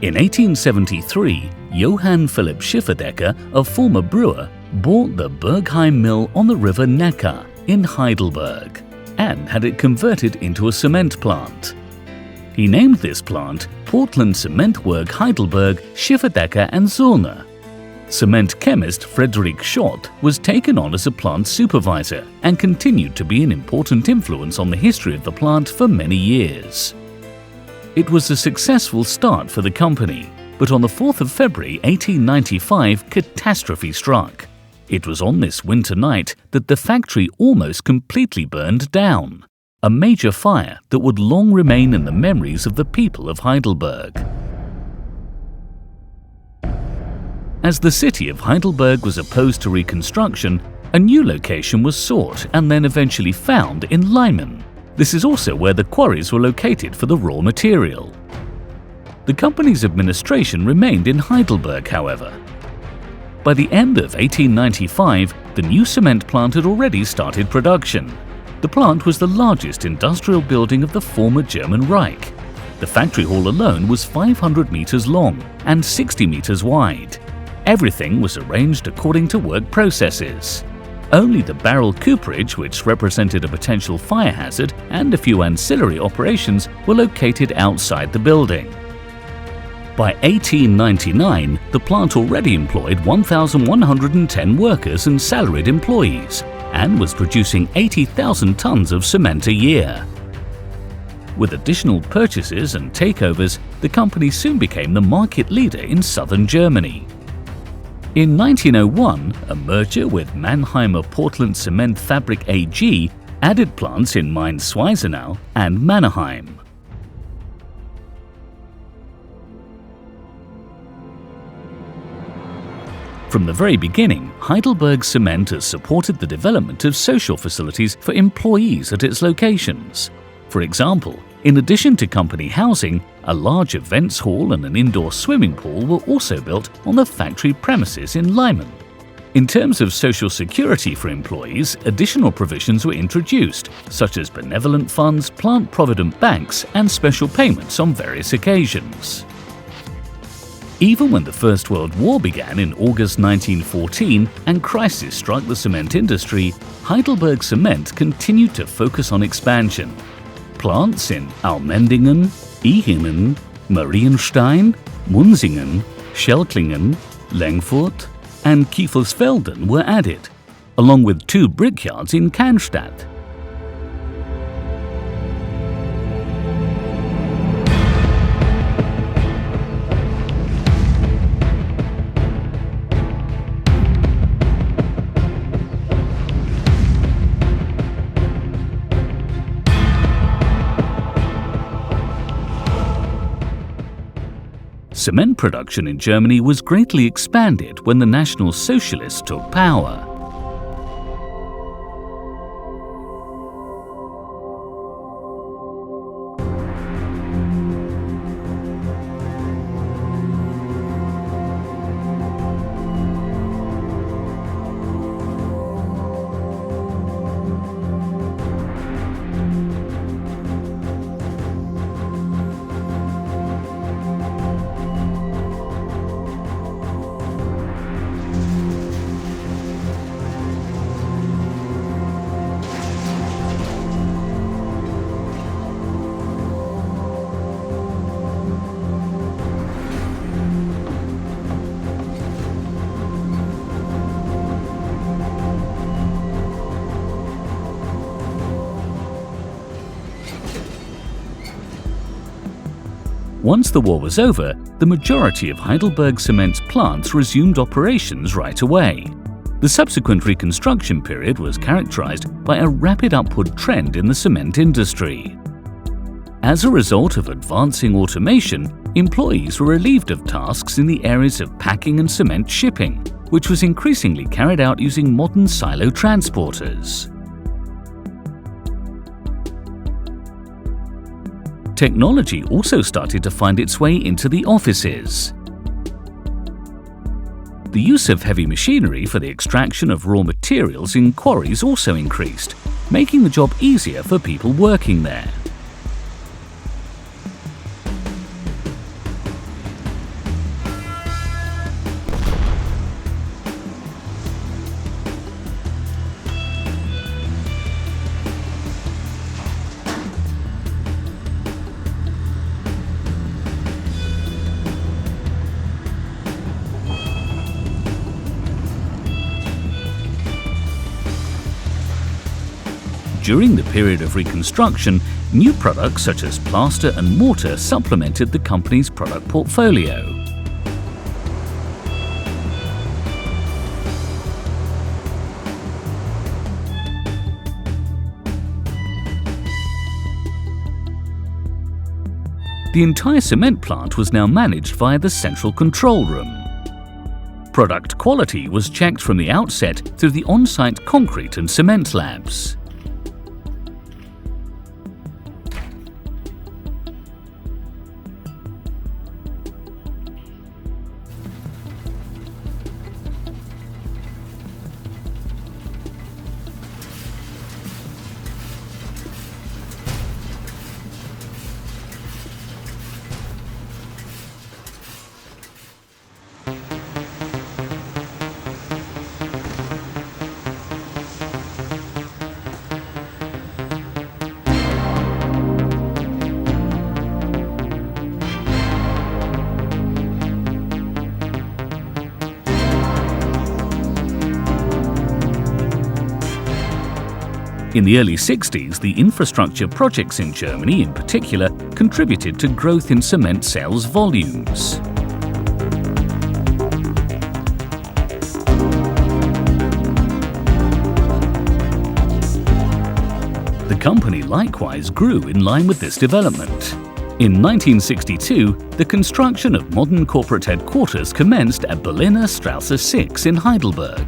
In 1873, Johann Philipp Schifferdecker, a former brewer, bought the Bergheim Mill on the river Neckar in Heidelberg and had it converted into a cement plant. He named this plant Portland Cementwerk Heidelberg Schifferdecker and Zollner. Cement chemist Friedrich Schott was taken on as a plant supervisor and continued to be an important influence on the history of the plant for many years. It was a successful start for the company, but on the 4th of February 1895, catastrophe struck. It was on this winter night that the factory almost completely burned down, a major fire that would long remain in the memories of the people of Heidelberg. As the city of Heidelberg was opposed to reconstruction, a new location was sought and then eventually found in Leimen. This is also where the quarries were located for the raw material. The company's administration remained in Heidelberg, however. By the end of 1895, the new cement plant had already started production. The plant was the largest industrial building of the former German Reich. The factory hall alone was 500 meters long and 60 meters wide. Everything was arranged according to work processes. Only the barrel cooperage, which represented a potential fire hazard, and a few ancillary operations were located outside the building. By 1899, the plant already employed 1,110 workers and salaried employees and was producing 80,000 tons of cement a year. With additional purchases and takeovers, the company soon became the market leader in southern Germany. In 1901, a merger with Mannheimer Portland Cement Fabrik AG added plants in Mainz-Schweisenau and Mannheim. From the very beginning, Heidelberg Cement has supported the development of social facilities for employees at its locations. For example, in addition to company housing, a large events hall and an indoor swimming pool were also built on the factory premises in Leimen. In terms of social security for employees, additional provisions were introduced, such as benevolent funds, plant-provident banks, and special payments on various occasions. Even when the First World War began in August 1914 and crisis struck the cement industry, Heidelberg Cement continued to focus on expansion. Plants in Almendingen, Ihinen, Marienstein, Munsingen, Schelklingen, Lengfurt, and Kiefelsfelden were added, along with 2 brickyards in Cannstatt. Cement production in Germany was greatly expanded when the National Socialists took power. Once the war was over, the majority of Heidelberg Cement's plants resumed operations right away. The subsequent reconstruction period was characterized by a rapid upward trend in the cement industry. As a result of advancing automation, employees were relieved of tasks in the areas of packing and cement shipping, which was increasingly carried out using modern silo transporters. Technology also started to find its way into the offices. The use of heavy machinery for the extraction of raw materials in quarries also increased, making the job easier for people working there. During the period of reconstruction, new products such as plaster and mortar supplemented the company's product portfolio. The entire cement plant was now managed via the central control room. Product quality was checked from the outset through the on-site concrete and cement labs. In the early 60s, the infrastructure projects in Germany in particular contributed to growth in cement sales volumes. The company likewise grew in line with this development. In 1962, the construction of modern corporate headquarters commenced at Berliner Straße 6 in Heidelberg.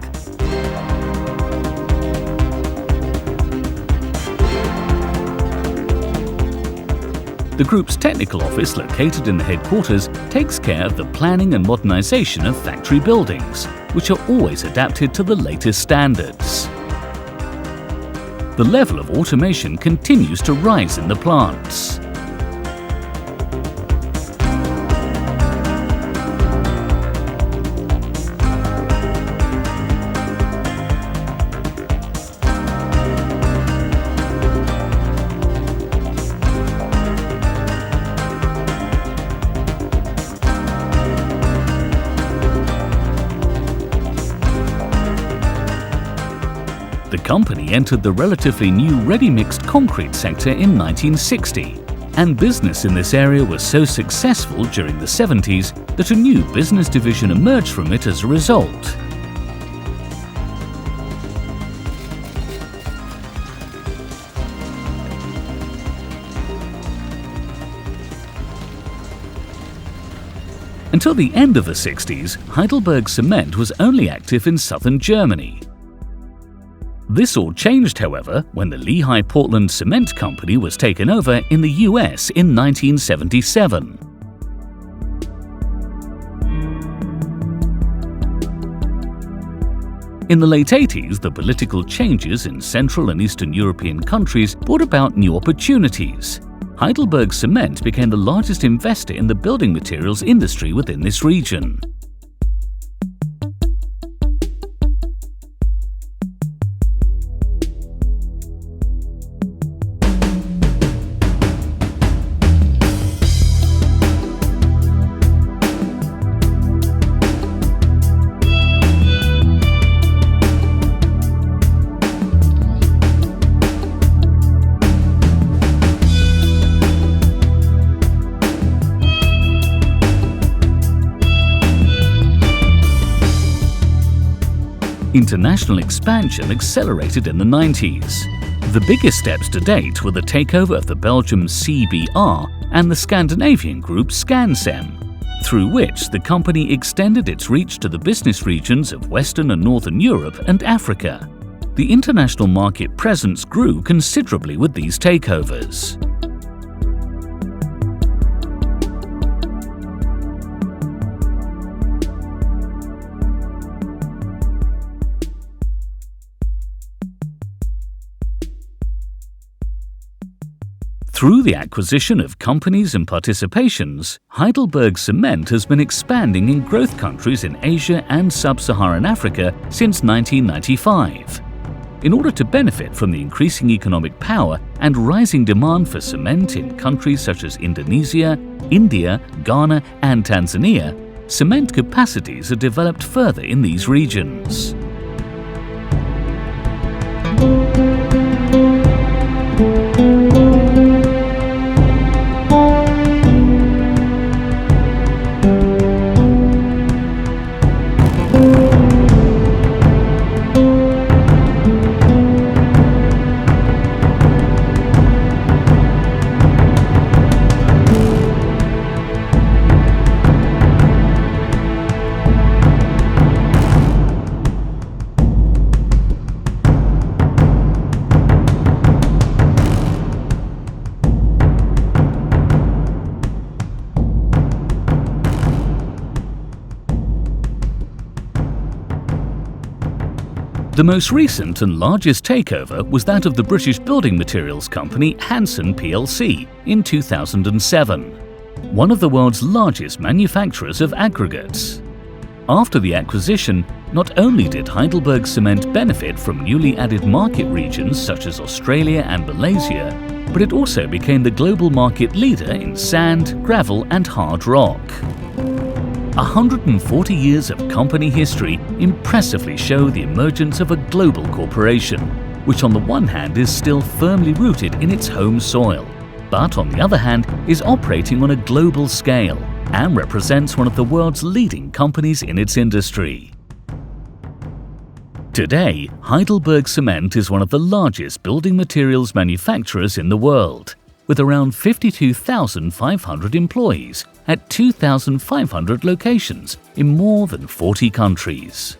The group's technical office, located in the headquarters, takes care of the planning and modernization of factory buildings, which are always adapted to the latest standards. The level of automation continues to rise in the plants. The company entered the relatively new ready-mixed concrete sector in 1960, and business in this area was so successful during the 70s that a new business division emerged from it as a result. Until the end of the 60s, HeidelbergCement was only active in southern Germany. This all changed, however, when the Lehigh Portland Cement Company was taken over in the US in 1977. In the late 80s, the political changes in Central and Eastern European countries brought about new opportunities. HeidelbergCement became the largest investor in the building materials industry within this region. International expansion accelerated in the 90s. The biggest steps to date were the takeover of the Belgian CBR and the Scandinavian group Scancem, through which the company extended its reach to the business regions of Western and Northern Europe and Africa. The international market presence grew considerably with these takeovers. Through the acquisition of companies and participations, HeidelbergCement has been expanding in growth countries in Asia and Sub-Saharan Africa since 1995. In order to benefit from the increasing economic power and rising demand for cement in countries such as Indonesia, India, Ghana and Tanzania, cement capacities are developed further in these regions. The most recent and largest takeover was that of the British building materials company Hanson plc in 2007, one of the world's largest manufacturers of aggregates. After the acquisition, not only did HeidelbergCement benefit from newly added market regions such as Australia and Malaysia, but it also became the global market leader in sand, gravel and hard rock. 140 years of company history impressively show the emergence of a global corporation, which on the one hand is still firmly rooted in its home soil, but on the other hand is operating on a global scale and represents one of the world's leading companies in its industry. Today, HeidelbergCement is one of the largest building materials manufacturers in the world, with around 52,500 employees at 2,500 locations in more than 40 countries.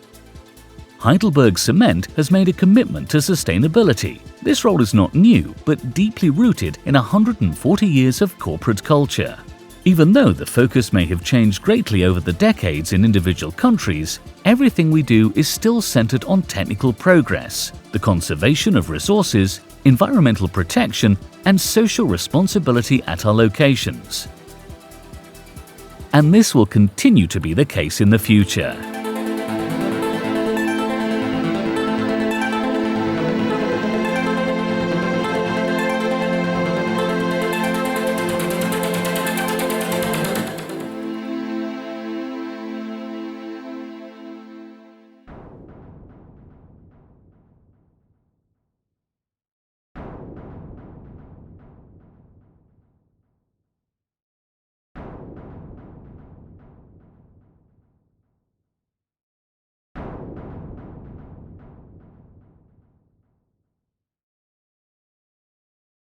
HeidelbergCement has made a commitment to sustainability. This role is not new, but deeply rooted in 140 years of corporate culture. Even though the focus may have changed greatly over the decades in individual countries, everything we do is still centered on technical progress, the conservation of resources, environmental protection, and social responsibility at our locations. And this will continue to be the case in the future.